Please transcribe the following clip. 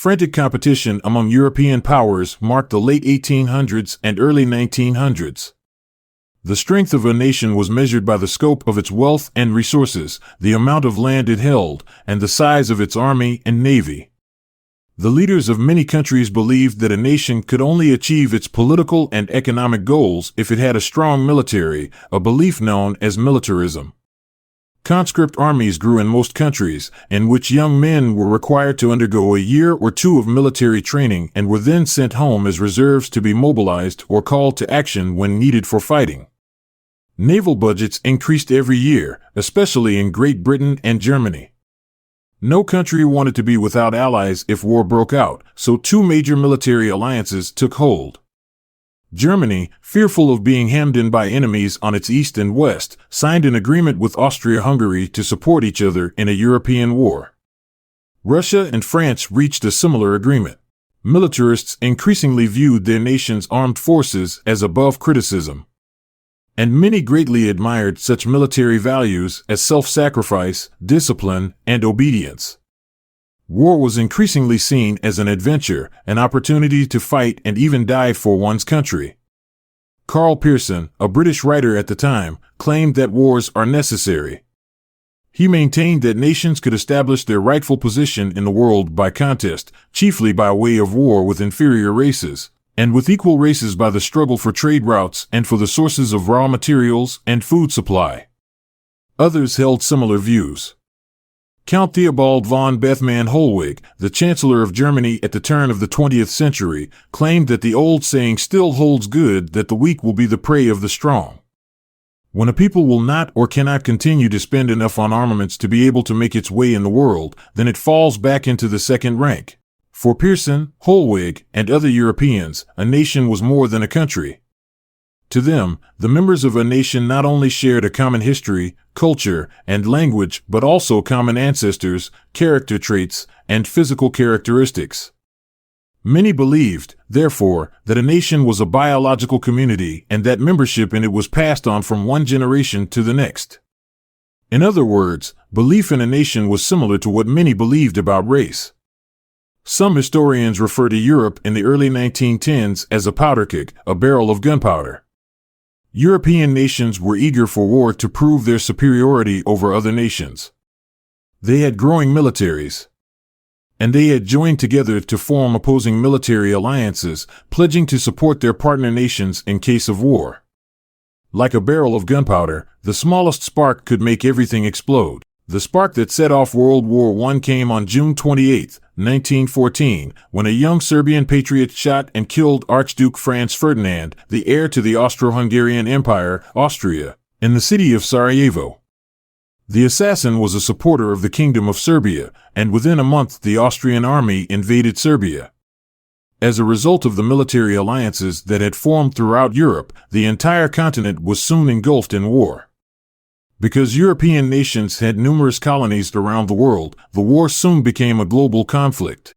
Frantic competition among European powers marked the late 1800s and early 1900s. The strength of a nation was measured by the scope of its wealth and resources, the amount of land it held, and the size of its army and navy. The leaders of many countries believed that a nation could only achieve its political and economic goals if it had a strong military, a belief known as militarism. Conscript armies grew in most countries, in which young men were required to undergo a year or two of military training and were then sent home as reserves to be mobilized or called to action when needed for fighting. Naval budgets increased every year, especially in Great Britain and Germany. No country wanted to be without allies if war broke out, so two major military alliances took hold. Germany, fearful of being hemmed in by enemies on its east and west, signed an agreement with Austria-Hungary to support each other in a European war. Russia and France reached a similar agreement. Militarists increasingly viewed their nation's armed forces as above criticism. And many greatly admired such military values as self-sacrifice, discipline, and obedience. War was increasingly seen as an adventure, an opportunity to fight and even die for one's country. Karl Pearson, a British writer at the time, claimed that wars are necessary. He maintained that nations could establish their rightful position in the world by contest, chiefly by way of war with inferior races, and with equal races by the struggle for trade routes and for the sources of raw materials and food supply. Others held similar views. Count Theobald von Bethmann-Hollweg, the Chancellor of Germany at the turn of the 20th century, claimed that the old saying still holds good that the weak will be the prey of the strong. When a people will not or cannot continue to spend enough on armaments to be able to make its way in the world, then it falls back into the second rank. For Pearson, Hollweg, and other Europeans, a nation was more than a country. To them, the members of a nation not only shared a common history, culture, and language, but also common ancestors, character traits, and physical characteristics. Many believed, therefore, that a nation was a biological community and that membership in it was passed on from one generation to the next. In other words, belief in a nation was similar to what many believed about race. Some historians refer to Europe in the early 1910s as a powder keg, a barrel of gunpowder. European nations were eager for war to prove their superiority over other nations. They had growing militaries, and they had joined together to form opposing military alliances, pledging to support their partner nations in case of war. Like a barrel of gunpowder, the smallest spark could make everything explode. The spark that set off World War I came on June 28, 1914, when a young Serbian patriot shot and killed Archduke Franz Ferdinand, the heir to the Austro-Hungarian Empire, Austria, in the city of Sarajevo. The assassin was a supporter of the Kingdom of Serbia, and within a month the Austrian army invaded Serbia. As a result of the military alliances that had formed throughout Europe, the entire continent was soon engulfed in war. Because European nations had numerous colonies around the world, the war soon became a global conflict.